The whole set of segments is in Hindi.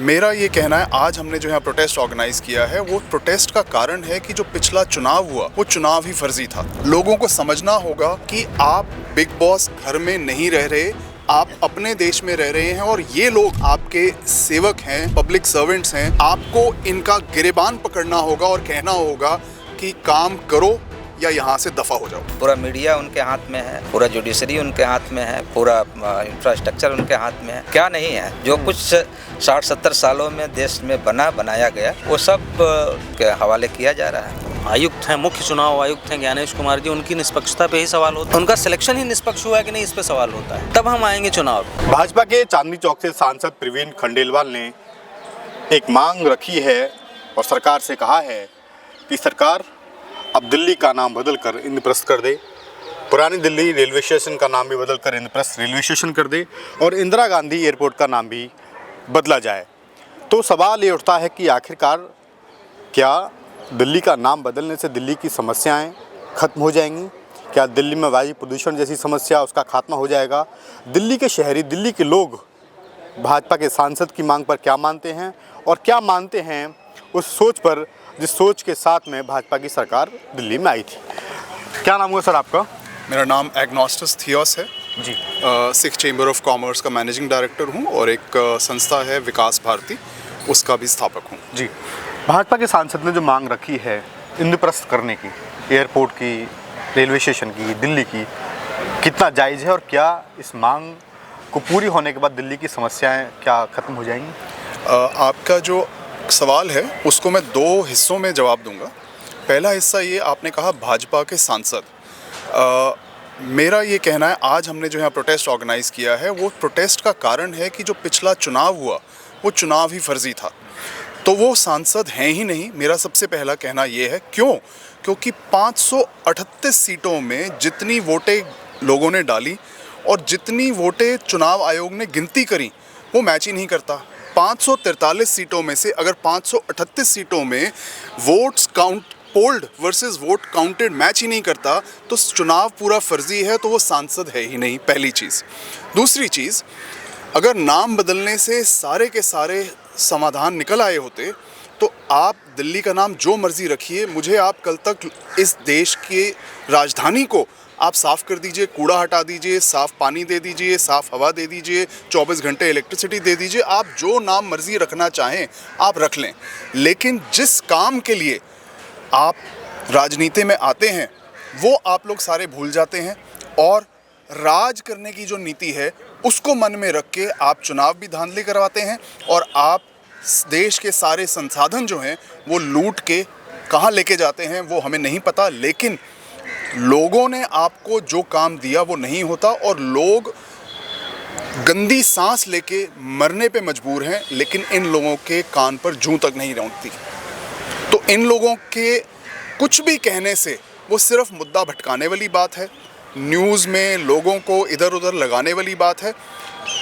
मेरा ये कहना है, आज हमने जो है प्रोटेस्ट ऑर्गेनाइज किया है, वो प्रोटेस्ट का कारण है कि जो पिछला चुनाव हुआ वो चुनाव ही फर्जी था। लोगों को समझना होगा कि आप बिग बॉस घर में नहीं रह रहे, आप अपने देश में रह रहे हैं और ये लोग आपके सेवक हैं, पब्लिक सर्वेंट्स हैं। आपको इनका गिरेबान पकड़ना होगा और कहना होगा कि काम करो या यहाँ से दफा हो जाओ। पूरा मीडिया उनके हाथ में है, पूरा जुडिशरी उनके हाथ में है, पूरा इंफ्रास्ट्रक्चर उनके हाथ में है। क्या नहीं है, जो कुछ 60-70 सालों में देश में बनाया गया वो सब के हवाले किया जा रहा है। आयुक्त हैं, मुख्य चुनाव आयुक्त हैं ज्ञानेश कुमार जी, उनकी निष्पक्षता पे ही सवाल होता है। उनका सिलेक्शन ही निष्पक्ष हुआ है कि नहीं, इस पे सवाल होता है, तब हम आएंगे चुनाव। भाजपा के चांदनी चौक से सांसद प्रवीण खंडेलवाल ने एक मांग रखी है और सरकार से कहा है कि सरकार अब दिल्ली का नाम बदलकर इंद्रप्रस्थ कर दे, पुरानी दिल्ली रेलवे स्टेशन का नाम भी बदलकर इंद्रप्रस्थ रेलवे स्टेशन कर दे और इंदिरा गांधी एयरपोर्ट का नाम भी बदला जाए। तो सवाल ये उठता है कि आखिरकार क्या दिल्ली का नाम बदलने से दिल्ली की समस्याएं खत्म हो जाएंगी? क्या दिल्ली में वायु प्रदूषण जैसी समस्या उसका खात्मा हो जाएगा? दिल्ली के शहरी, दिल्ली के लोग भाजपा के सांसद की मांग पर क्या मानते हैं और क्या मानते हैं उस सोच पर जिस सोच के साथ में भाजपा की सरकार दिल्ली में आई थी? क्या नाम हुआ सर आपका? मेरा नाम एग्नोस्टस थियोस है जी। सिख चेंबर ऑफ कॉमर्स का मैनेजिंग डायरेक्टर हूँ और एक संस्था है विकास भारती, उसका भी स्थापक हूँ। जी, भाजपा के सांसद ने जो मांग रखी है इंद्रप्रस्थ करने की, एयरपोर्ट की, रेलवे स्टेशन की, दिल्ली की, कितना जायज़ है और क्या इस मांग को पूरी होने के बाद दिल्ली की समस्याएं क्या खत्म हो जाएंगी? आपका जो सवाल है उसको मैं दो हिस्सों में जवाब दूंगा। पहला हिस्सा ये, आपने कहा भाजपा के सांसद। मेरा ये कहना है, आज हमने जो है प्रोटेस्ट ऑर्गेनाइज किया है, वो प्रोटेस्ट का कारण है कि जो पिछला चुनाव हुआ वो चुनाव ही फर्जी था, तो वो सांसद हैं ही नहीं। मेरा सबसे पहला कहना ये है, क्योंकि 538 सीटों में जितनी वोटें लोगों ने डाली और जितनी वोटें चुनाव आयोग ने गिनती करी वो मैच ही नहीं करता। 543 सीटों में से अगर 538 सीटों में votes count polled versus vote counted match ही नहीं करता तो चुनाव पूरा फर्जी है, तो वो सांसद है ही नहीं, पहली चीज़। दूसरी चीज़, अगर नाम बदलने से सारे के सारे समाधान निकल आए होते तो आप दिल्ली का नाम जो मर्जी रखिए, मुझे आप कल तक इस देश के राजधानी को आप साफ़ कर दीजिए, कूड़ा हटा दीजिए, साफ़ पानी दे दीजिए, साफ़ हवा दे दीजिए, 24 घंटे इलेक्ट्रिसिटी दे दीजिए, आप जो नाम मर्जी रखना चाहें आप रख लें। लेकिन जिस काम के लिए आप राजनीति में आते हैं वो आप लोग सारे भूल जाते हैं और राज करने की जो नीति है उसको मन में रख के आप चुनाव भी धांधली करवाते हैं और आप देश के सारे संसाधन जो हैं वो लूट के कहाँ लेके जाते हैं वो हमें नहीं पता। लेकिन लोगों ने आपको जो काम दिया वो नहीं होता और लोग गंदी सांस लेके मरने पे मजबूर हैं, लेकिन इन लोगों के कान पर जूं तक नहीं रेंगती। तो इन लोगों के कुछ भी कहने से वो सिर्फ मुद्दा भटकाने वाली बात है, न्यूज़ में लोगों को इधर उधर लगाने वाली बात है।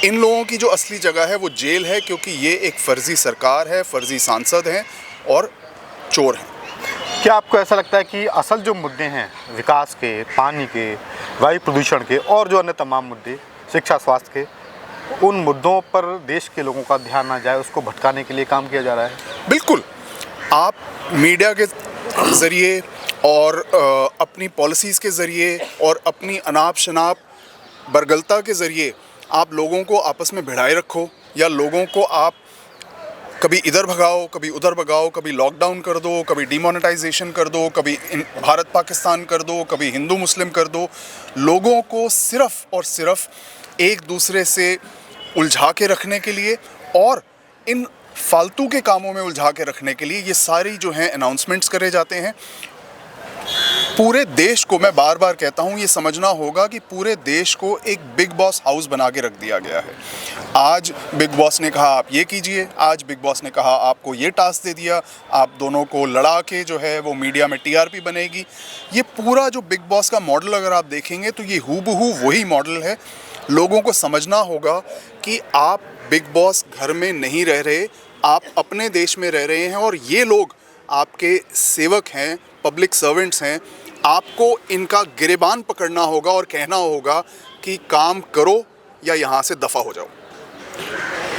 इन लोगों की जो असली जगह है वो जेल है, क्योंकि ये एक फ़र्जी सरकार है, फ़र्जी सांसद हैं और चोर हैं। क्या आपको ऐसा लगता है कि असल जो मुद्दे हैं विकास के, पानी के, वायु प्रदूषण के और जो अन्य तमाम मुद्दे, शिक्षा, स्वास्थ्य के, उन मुद्दों पर देश के लोगों का ध्यान ना जाए, उसको भटकाने के लिए काम किया जा रहा है? बिल्कुल। आप मीडिया के ज़रिए और अपनी पॉलिसीज़ के ज़रिए और अपनी अनाप शनाप बरगलता के ज़रिए आप लोगों को आपस में भिड़ाए रखो, या लोगों को आप कभी इधर भगाओ, कभी उधर भगाओ, कभी लॉकडाउन कर दो, कभी डिमोनेटाइजेशन कर दो, कभी भारत पाकिस्तान कर दो, कभी हिंदू मुस्लिम कर दो। लोगों को सिर्फ़ और सिर्फ एक दूसरे से उलझा के रखने के लिए और इन फालतू के कामों में उलझा के रखने के लिए ये सारी जो हैं अनाउंसमेंट्स करे जाते हैं। पूरे देश को, मैं बार बार कहता हूँ, ये समझना होगा कि पूरे देश को एक बिग बॉस हाउस बना के रख दिया गया है। आज बिग बॉस ने कहा आप ये कीजिए, आज बिग बॉस ने कहा आपको ये टास्क दे दिया, आप दोनों को लड़ा के जो है वो मीडिया में टीआरपी बनेगी। ये पूरा जो बिग बॉस का मॉडल अगर आप देखेंगे तो ये हूबहू वही मॉडल है। लोगों को समझना होगा कि आप बिग बॉस घर में नहीं रह रहे, आप अपने देश में रह रहे हैं और ये लोग आपके सेवक हैं, पब्लिक सर्वेंट्स हैं। आपको इनका गिरेबान पकड़ना होगा और कहना होगा कि काम करो या यहाँ से दफ़ा हो जाओ।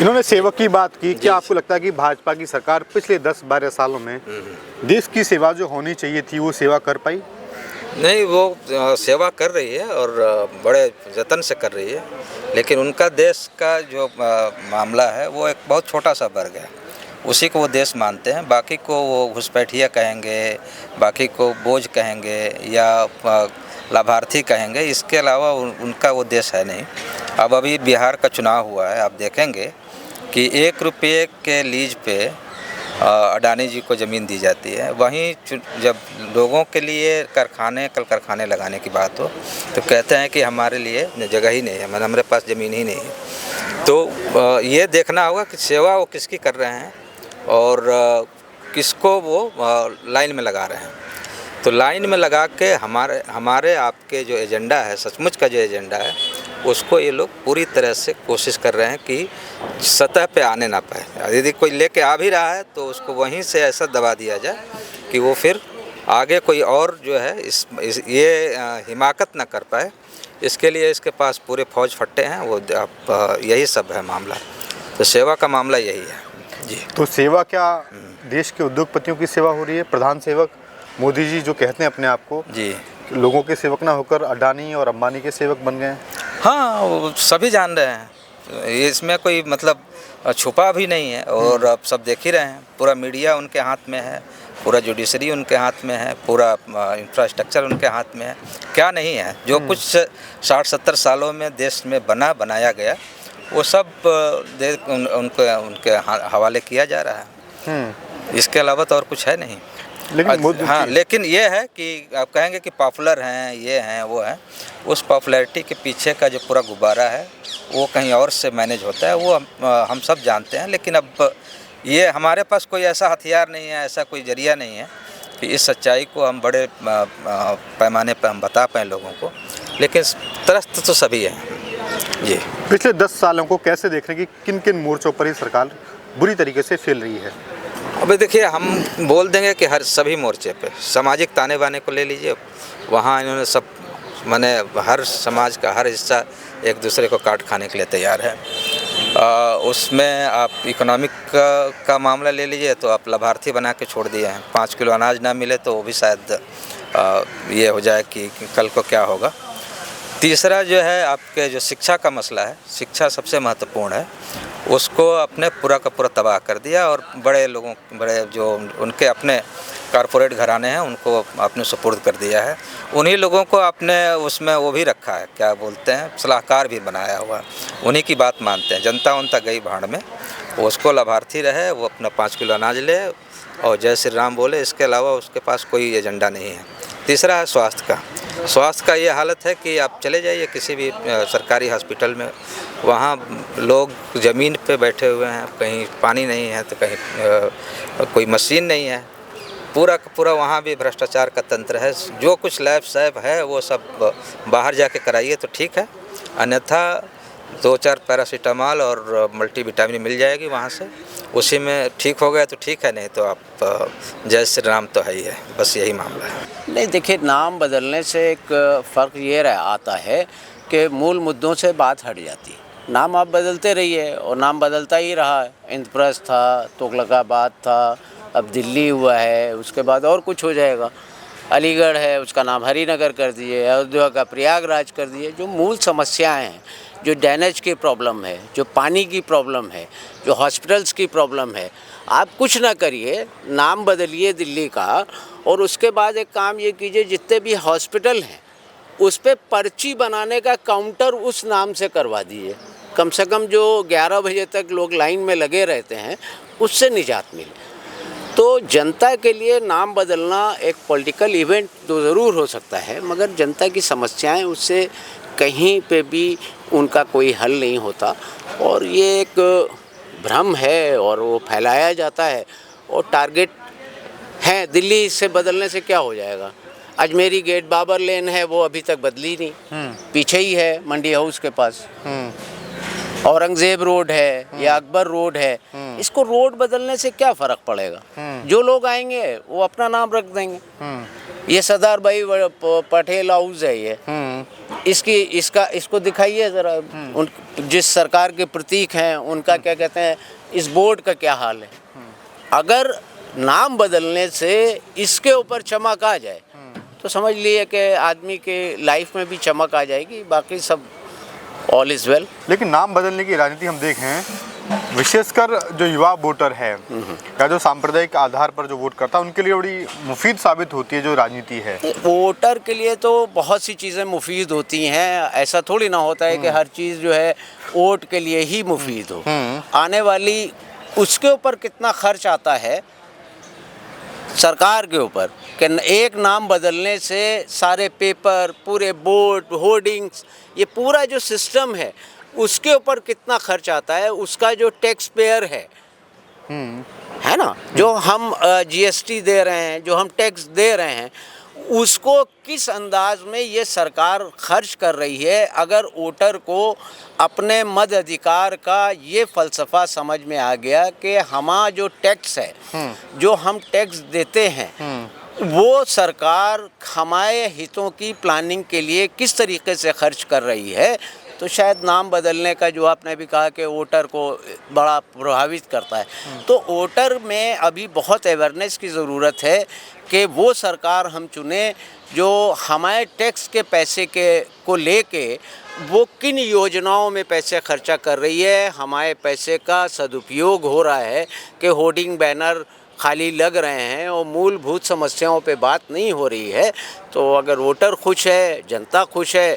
इन्होंने सेवक की बात की। क्या आपको लगता है कि भाजपा की सरकार पिछले 10-12 सालों में देश की सेवा जो होनी चाहिए थी वो सेवा कर पाई? नहीं, वो सेवा कर रही है और बड़े जतन से कर रही है, लेकिन उनका देश का जो मामला है वो एक बहुत छोटा सा वर्ग है, उसी को वो देश मानते हैं। बाकी को वो घुसपैठिया कहेंगे, बाकी को बोझ कहेंगे या लाभार्थी कहेंगे, इसके अलावा उनका वो देश है नहीं। अब अभी बिहार का चुनाव हुआ है, आप देखेंगे कि 1 रुपये के लीज पे अडानी जी को ज़मीन दी जाती है। वहीं जब लोगों के लिए कल कारखाने लगाने की बात हो तो कहते हैं कि हमारे लिए जगह ही नहीं है, मतलब हमारे पास ज़मीन ही नहीं है। तो ये देखना होगा कि सेवा वो किसकी कर रहे हैं और किसको वो लाइन में लगा रहे हैं। तो लाइन में लगा के हमारे आपके जो एजेंडा है, सचमुच का जो एजेंडा है, उसको ये लोग पूरी तरह से कोशिश कर रहे हैं कि सतह पे आने ना पाए। यदि कोई लेके आ भी रहा है तो उसको वहीं से ऐसा दबा दिया जाए कि वो फिर आगे कोई और जो है ये हिमाकत ना कर पाए। इसके लिए इसके पास पूरे फौज फट्टे हैं, वो यही सब है मामला। तो सेवा का मामला यही है जी। तो सेवा क्या देश के उद्योगपतियों की सेवा हो रही है? प्रधान सेवक मोदी जी जो कहते हैं अपने आप को जी, लोगों के सेवक ना होकर अडानी और अंबानी के सेवक बन गए हैं। हाँ, वो सभी जान रहे हैं, इसमें कोई मतलब छुपा भी नहीं है और अब सब देख ही रहे हैं। पूरा मीडिया उनके हाथ में है, पूरा जुडिशरी उनके हाथ में है, पूरा इंफ्रास्ट्रक्चर उनके हाथ में है। क्या नहीं है? जो कुछ 60-70 सालों में देश में बनाया गया वो सब उनके हवाले किया जा रहा है। इसके अलावा तो और कुछ है नहीं। लेकिन हाँ, लेकिन ये है कि आप कहेंगे कि पॉपुलर हैं, ये हैं, वो हैं। उस पॉपुलैरिटी के पीछे का जो पूरा गुब्बारा है वो कहीं और से मैनेज होता है, वो हम सब जानते हैं। लेकिन अब ये हमारे पास कोई ऐसा हथियार नहीं है, ऐसा कोई जरिया नहीं है कि इस सच्चाई को हम बड़े पैमाने पर हम बता पाएँ लोगों को। लेकिन त्रस्त तो सभी हैं जी। पिछले 10 सालों को कैसे देख रहे हैं कि किन किन मोर्चों पर ही सरकार बुरी तरीके से फेल रही है? अबे देखिए, हम बोल देंगे कि सभी मोर्चे पे सामाजिक ताने बाने को ले लीजिए, वहाँ इन्होंने सब माने हर समाज का हर हिस्सा एक दूसरे को काट खाने के लिए तैयार है। उसमें आप इकोनॉमिक का मामला ले लीजिए तो आप लाभार्थी बना के छोड़ दिए हैं। 5 किलो अनाज ना मिले तो वो भी शायद ये हो जाए कि कल को क्या होगा। तीसरा जो है आपके जो शिक्षा का मसला है, शिक्षा सबसे महत्वपूर्ण है, उसको अपने पूरा का पूरा तबाह कर दिया और बड़े जो उनके अपने कारपोरेट घराने हैं उनको आपने सुपुर्द कर दिया है। उन्हीं लोगों को आपने उसमें वो भी रखा है, क्या बोलते हैं, सलाहकार भी बनाया हुआ है। उन्हीं की बात मानते हैं। जनता उनता गई भाड़ में, उसको लाभार्थी रहे, वो अपना 5 किलो अनाज ले और जय श्री राम बोले। इसके अलावा उसके पास कोई एजेंडा नहीं है। तीसरा है स्वास्थ्य का ये हालत है कि आप चले जाइए किसी भी सरकारी हॉस्पिटल में, वहाँ लोग ज़मीन पे बैठे हुए हैं, कहीं पानी नहीं है तो कहीं कोई मशीन नहीं है। पूरा का पूरा वहाँ भी भ्रष्टाचार का तंत्र है। जो कुछ लैब सैब है वो सब बाहर जाके कराइए तो ठीक है, अन्यथा 2-4 पैरासीटामॉल और मल्टीविटामिन मिल जाएगी वहाँ से, उसी में ठीक हो गया तो ठीक है, नहीं तो आप जय श्री राम तो है ही है। बस यही मामला है। नहीं, देखिए, नाम बदलने से एक फ़र्क ये आता है कि मूल मुद्दों से बात हट जाती है। नाम आप बदलते रहिए और नाम बदलता ही रहा है। इंद्रप्रस्थ था, तुगलकाबाद था, अब दिल्ली हुआ है, उसके बाद और कुछ हो जाएगा। अलीगढ़ है, उसका नाम हरिनगर कर दिए, अयोध्या का प्रयागराज कर दिए। जो मूल समस्याएं हैं, जो ड्रेनेज की प्रॉब्लम है, जो पानी की प्रॉब्लम है, जो हॉस्पिटल्स की प्रॉब्लम है, आप कुछ ना करिए, नाम बदलिए दिल्ली का और उसके बाद एक काम ये कीजिए, जितने भी हॉस्पिटल हैं उस पर पर्ची बनाने का काउंटर उस नाम से करवा दीजिए। कम से कम जो 11 बजे तक लोग लाइन में लगे रहते हैं उससे निजात मिले। तो जनता के लिए नाम बदलना एक पॉलिटिकल इवेंट तो ज़रूर हो सकता है, मगर जनता की समस्याएं उससे कहीं पे भी उनका कोई हल नहीं होता और ये एक भ्रम है और वो फैलाया जाता है और टारगेट है। दिल्ली से बदलने से क्या हो जाएगा? अजमेरी गेट, बाबर लेन है, वो अभी तक बदली नहीं, पीछे ही है मंडी हाउस के पास। औरंगजेब रोड है या अकबर रोड है, इसको रोड बदलने से क्या फ़र्क पड़ेगा? जो लोग आएंगे वो अपना नाम रख देंगे। ये सरदार भाई पटेल हाउस है, ये इसको दिखाइए ज़रा। उन जिस सरकार के प्रतीक हैं उनका क्या कहते हैं, इस बोर्ड का क्या हाल है। अगर नाम बदलने से इसके ऊपर चमक आ जाए तो समझ लिए कि आदमी के लाइफ में भी चमक आ जाएगी, बाकी सब ऑल इज़ वेल। लेकिन नाम बदलने की राजनीति हम देखें, विशेषकर जो युवा वोटर है या जो सांप्रदायिक आधार पर जो वोट करता है, उनके लिए बड़ी मुफीद साबित होती है जो राजनीति है। वोटर के लिए तो बहुत सी चीज़ें मुफीद होती हैं, ऐसा थोड़ी ना होता है कि हर चीज़ जो है वोट के लिए ही मुफीद हो। आने वाली उसके ऊपर कितना खर्च आता है सरकार के ऊपर, कि एक नाम बदलने से सारे पेपर, पूरे बोर्ड, होर्डिंग्स, ये पूरा जो सिस्टम है उसके ऊपर कितना खर्च आता है, उसका जो टैक्स पेयर है ना, जो हम जीएसटी दे रहे हैं, जो हम टैक्स दे रहे हैं, उसको किस अंदाज में ये सरकार खर्च कर रही है। अगर वोटर को अपने मत अधिकार का ये फ़लसफ़ा समझ में आ गया कि हमारा जो टैक्स है, जो हम टैक्स देते हैं, वो सरकार हमारे हितों की प्लानिंग के लिए किस तरीके से खर्च कर रही है, तो शायद नाम बदलने का जो आपने भी कहा कि वोटर को बड़ा प्रभावित करता है। तो वोटर में अभी बहुत अवेयरनेस की ज़रूरत है कि वो सरकार हम चुने जो हमारे टैक्स के पैसे को लेके वो किन योजनाओं में पैसे खर्चा कर रही है, हमारे पैसे का सदुपयोग हो रहा है कि होर्डिंग बैनर खाली लग रहे हैं और मूलभूत समस्याओं पे बात नहीं हो रही है। तो अगर वोटर खुश है, जनता खुश है,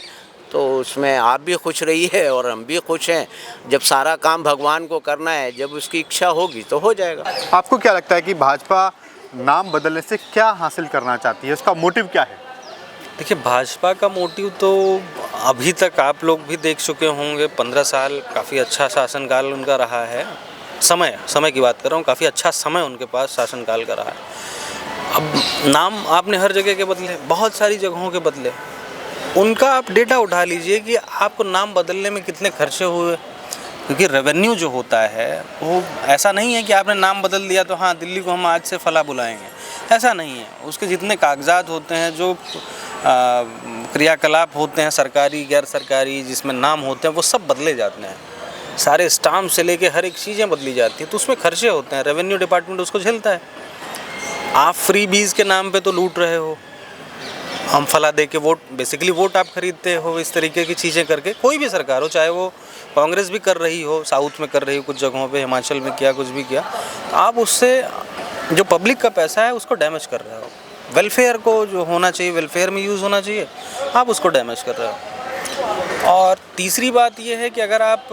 तो उसमें आप भी खुश रहिए और हम भी खुश हैं। जब सारा काम भगवान को करना है, जब उसकी इच्छा होगी तो हो जाएगा। आपको क्या लगता है कि भाजपा नाम बदलने से क्या हासिल करना चाहती है, उसका मोटिव क्या है? देखिए, भाजपा का मोटिव तो अभी तक आप लोग भी देख चुके होंगे, 15 साल काफ़ी अच्छा शासनकाल उनका रहा है। समय की बात कर रहा हूँ, काफ़ी अच्छा समय उनके पास शासनकाल का रहा है। अब नाम आपने हर जगह के बदले, बहुत सारी जगहों के बदले, उनका आप डेटा उठा लीजिए कि आपको नाम बदलने में कितने खर्चे हुए। क्योंकि रेवेन्यू जो होता है वो ऐसा नहीं है कि आपने नाम बदल दिया तो हाँ दिल्ली को हम आज से फला बुलाएंगे, ऐसा नहीं है। उसके जितने कागजात होते हैं, जो क्रियाकलाप होते हैं सरकारी गैर सरकारी जिसमें नाम होते हैं, वो सब बदले जाते हैं। सारे स्टाम्प से लेके हर एक चीज़ें बदली जाती हैं, तो उसमें खर्चे होते हैं। रेवेन्यू डिपार्टमेंट उसको झेलता है। आप फ्री बीज के नाम पे तो लूट रहे हो, हम फला दे के वोट, बेसिकली वोट आप खरीदते हो, इस तरीके की चीज़ें करके। कोई भी सरकार हो, चाहे वो कांग्रेस भी कर रही हो, साउथ में कर रही हो, कुछ जगहों पे हिमाचल में किया, कुछ भी किया, आप उससे जो पब्लिक का पैसा है उसको डैमेज कर रहे हो। वेलफेयर को जो होना चाहिए, वेलफेयर में यूज़ होना चाहिए, आप उसको डैमेज कर रहे हो। और तीसरी बात ये है कि अगर आप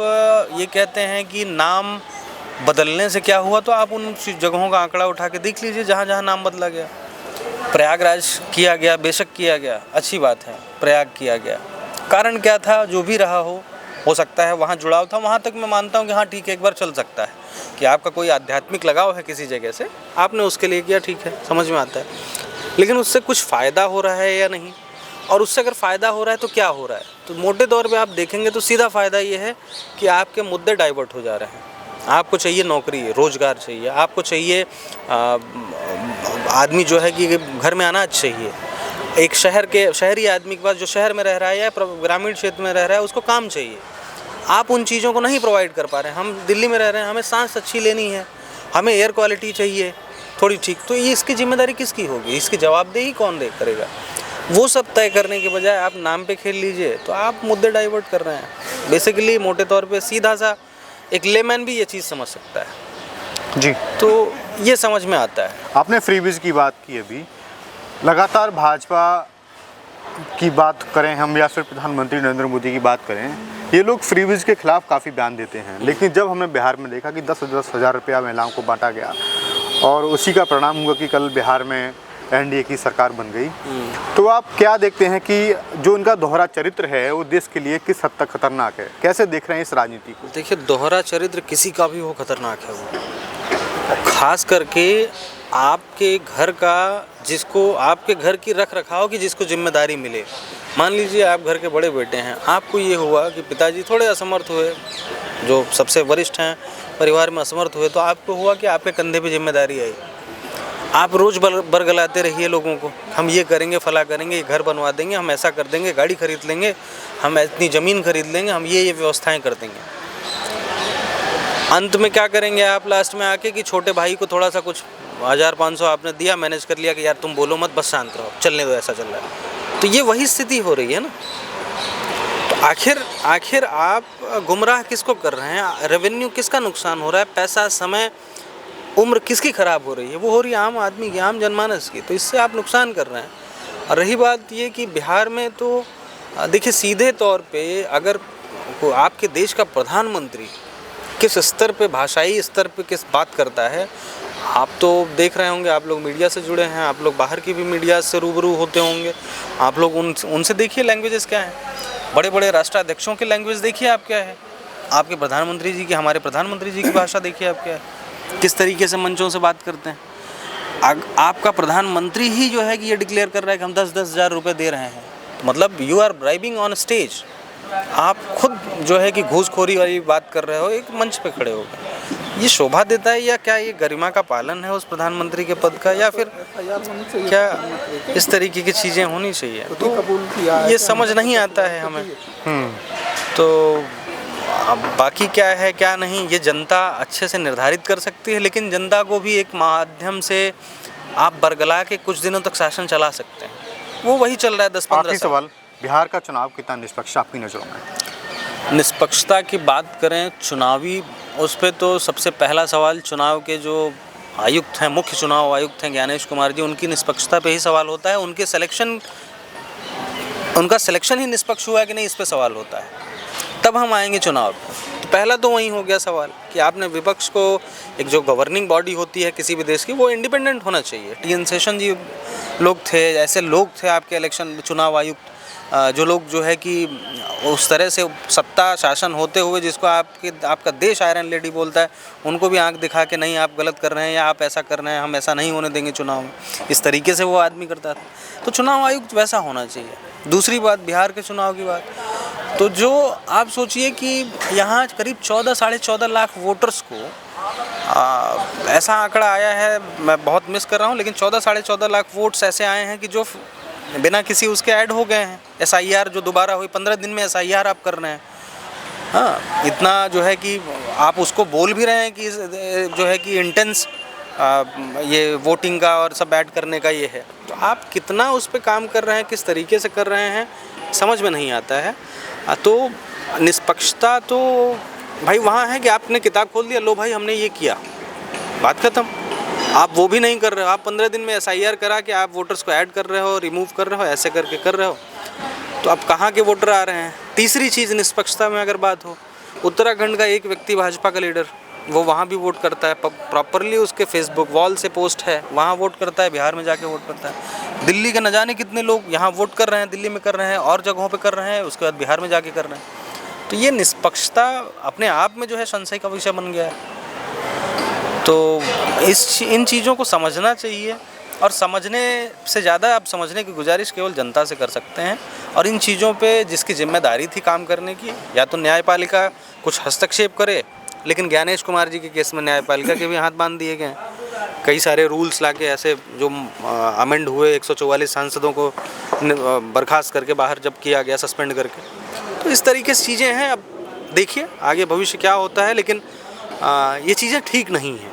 ये कहते हैं कि नाम बदलने से क्या हुआ, तो आप उन जगहों का आंकड़ा उठा के देख लीजिए जहाँ जहाँ नाम बदला गया। प्रयागराज किया गया, बेशक किया गया, अच्छी बात है, प्रयाग किया गया। कारण क्या था, जो भी रहा हो सकता है वहाँ जुड़ाव था, वहाँ तक मैं मानता हूँ कि हाँ ठीक है, एक बार चल सकता है कि आपका कोई आध्यात्मिक लगाव है किसी जगह से, आपने उसके लिए किया, ठीक है, समझ में आता है। लेकिन उससे कुछ फ़ायदा हो रहा है या नहीं, और उससे अगर फ़ायदा हो रहा है तो क्या हो रहा है, तो मोटे तौर पे आप देखेंगे तो सीधा फ़ायदा ये है कि आपके मुद्दे डाइवर्ट हो जा रहे हैं। आपको चाहिए नौकरी, रोज़गार चाहिए, आपको चाहिए आदमी जो है कि घर में अनाज चाहिए। एक शहरी आदमी के पास जो शहर में रह रहा है या ग्रामीण क्षेत्र में रह रहा है, उसको काम चाहिए। आप उन चीज़ों को नहीं प्रोवाइड कर पा रहे हैं। हम दिल्ली में रह रहे हैं, हमें सांस अच्छी लेनी है, हमें एयर क्वालिटी चाहिए थोड़ी ठीक, तो ये इसकी जिम्मेदारी किसकी होगी, इसकी जवाबदेही कौन करेगा? वो सब तय करने के बजाय आप नाम पे खेल लीजिए, तो आप मुद्दे डाइवर्ट कर रहे हैं। बेसिकली मोटे तौर पे सीधा सा एक लेमैन भी ये चीज़ समझ सकता है जी, तो ये समझ में आता है। आपने फ्रीबीज की बात की अभी, लगातार भाजपा की बात करें हम या फिर प्रधानमंत्री नरेंद्र मोदी की बात करें, ये लोग फ्रीबीज के खिलाफ काफ़ी बयान देते हैं। लेकिन जब हमने बिहार में देखा कि 10-10 हज़ार रुपया महिलाओं को बांटा गया और उसी का परिणाम हुआ कि कल बिहार में एनडीए की सरकार बन गई, तो आप क्या देखते हैं कि जो उनका दोहरा चरित्र है वो देश के लिए किस हद तक खतरनाक है? कैसे देख रहे हैं इस राजनीति को? देखिए, दोहरा चरित्र किसी का भी हो खतरनाक है वो, खास करके आपके घर का, जिसको आपके घर की रख रखाव की जिसको जिम्मेदारी मिले। मान लीजिए आप घर के बड़े बेटे हैं, आपको ये हुआ कि पिताजी थोड़े असमर्थ हुए, जो सबसे वरिष्ठ हैं परिवार में असमर्थ हुए, तो आपको हुआ कि आपके कंधे पे जिम्मेदारी आई। आप रोज़ बरगलाते रहिए लोगों को, हम ये करेंगे, फला करेंगे, ये घर बनवा देंगे, हम ऐसा कर देंगे, गाड़ी खरीद लेंगे, हम इतनी ज़मीन खरीद लेंगे, हम ये व्यवस्थाएं कर देंगे। अंत में क्या करेंगे आप लास्ट में आके कि छोटे भाई को थोड़ा सा कुछ 1500 आपने दिया, मैनेज कर लिया कि यार तुम बोलो मत, बस शांत रहो, चलने दो, ऐसा चल रहा है। तो ये वही स्थिति हो रही है ना। तो आखिर आप गुमराह किसको कर रहे हैं? रेवेन्यू किसका नुकसान हो रहा है? पैसा, समय, उम्र किसकी ख़राब हो रही है? वो हो रही है आम आदमी की, आम जनमानस की। तो इससे आप नुकसान कर रहे हैं। और रही बात ये कि बिहार में तो देखिए सीधे तौर पे अगर आपके देश का प्रधानमंत्री किस स्तर पे, भाषाई स्तर पे किस बात करता है, आप तो देख रहे होंगे, आप लोग मीडिया से जुड़े हैं, आप लोग बाहर की भी मीडिया से रूबरू होते होंगे, आप लोग उनसे देखिए लैंग्वेजेस क्या हैं। बड़े बड़े राष्ट्राध्यक्षों की लैंग्वेज देखिए आप क्या है, आपके प्रधानमंत्री जी की, हमारे प्रधानमंत्री जी की भाषा देखिए आप क्या है, किस तरीके से मंचों से बात करते हैं। आपका प्रधानमंत्री ही जो है कि ये डिक्लेयर कर रहा है कि हम 10-10 हज़ार रुपये दे रहे हैं, तो मतलब you are bribing on stage. आप खुद जो है कि घूसखोरी वाली बात कर रहे हो एक मंच पे खड़े होकर। ये शोभा देता है या क्या ये गरिमा का पालन है उस प्रधानमंत्री के पद का, या फिर क्या इस तरीके की चीज़ें होनी चाहिए? तो ये समझ नहीं आता है हमें। तो अब बाकी क्या है क्या नहीं, ये जनता अच्छे से निर्धारित कर सकती है, लेकिन जनता को भी एक माध्यम से आप बरगला के कुछ दिनों तक शासन चला सकते हैं। वो वही चल रहा है 10-15 साल। सवाल, बिहार का चुनाव कितना निष्पक्ष आपकी नज़रों में? निष्पक्षता की बात करें चुनावी, उस पर तो सबसे पहला सवाल चुनाव के जो आयुक्त हैं, मुख्य चुनाव आयुक्त हैं ज्ञानेश कुमार जी, उनकी निष्पक्षता पे ही सवाल होता है। उनका सिलेक्शन ही निष्पक्ष हुआ है कि नहीं, इस पे सवाल होता है। तब हम आएंगे चुनाव पे। तो पहला तो वही हो गया सवाल कि आपने विपक्ष को, एक जो गवर्निंग बॉडी होती है किसी भी देश की, वो इंडिपेंडेंट होना चाहिए। टी.एन. शेषन जी लोग थे, ऐसे लोग थे आपके इलेक्शन चुनाव आयुक्त, जो लोग जो है कि उस तरह से सत्ता शासन होते हुए जिसको आपका देश आयरन लेडी बोलता है, उनको भी आंख दिखा के नहीं आप गलत कर रहे हैं या आप ऐसा कर रहे हैं, हम ऐसा नहीं होने देंगे चुनाव में, इस तरीके से वो आदमी करता था। तो चुनाव आयुक्त वैसा होना चाहिए। दूसरी बात बिहार के चुनाव की बात, तो जो आप सोचिए कि यहाँ करीब 14-14.5 लाख वोटर्स को ऐसा आंकड़ा आया है, मैं बहुत मिस कर रहा हूँ, लेकिन 14-14.5 लाख वोट्स ऐसे आए हैं कि जो बिना किसी उसके ऐड हो गए हैं। SIR जो दोबारा हुई, 15 दिन में SIR आप कर रहे हैं। हाँ, इतना जो है कि आप उसको बोल भी रहे हैं कि जो है कि इंटेंस ये वोटिंग का और सब ऐड करने का ये है। तो आप कितना उस पर काम कर रहे हैं, किस तरीके से कर रहे हैं, समझ में नहीं आता है। तो निष्पक्षता तो भाई वहाँ है कि आपने किताब खोल दिया, लो भाई हमने ये किया, बात ख़त्म। आप वो भी नहीं कर रहे हो, आप 15 दिन में SIR करा के आप वोटर्स को ऐड कर रहे हो, रिमूव कर रहे हो, ऐसे करके कर रहे हो, तो अब कहाँ के वोटर आ रहे हैं? तीसरी चीज़ निष्पक्षता में अगर बात हो, उत्तराखंड का एक व्यक्ति भाजपा का लीडर, वो वहाँ भी वोट करता है, प्रॉपरली उसके फेसबुक वॉल से पोस्ट है, वहाँ वोट करता है, बिहार में जाके वोट करता है। दिल्ली के न जाने कितने लोग यहाँ वोट कर रहे हैं, दिल्ली में कर रहे हैं, और जगहों पर कर रहे हैं, उसके बाद बिहार में जाके कर रहे हैं। तो ये निष्पक्षता अपने आप में जो है संशय का विषय बन गया है। तो इन चीज़ों को समझना चाहिए, और समझने से ज़्यादा आप समझने की गुजारिश केवल जनता से कर सकते हैं। और इन चीज़ों पे जिसकी जिम्मेदारी थी काम करने की, या तो न्यायपालिका कुछ हस्तक्षेप करे, लेकिन ज्ञानेश कुमार जी के केस में न्यायपालिका के भी हाथ बांध दिए गए हैं। कई सारे रूल्स लाके ऐसे जो अमेंड हुए, 144 सांसदों को बर्खास्त करके बाहर जब किया गया, सस्पेंड करके। तो इस तरीके से चीज़ें हैं। अब देखिए आगे भविष्य क्या होता है, लेकिन ये चीज़ें ठीक नहीं हैं।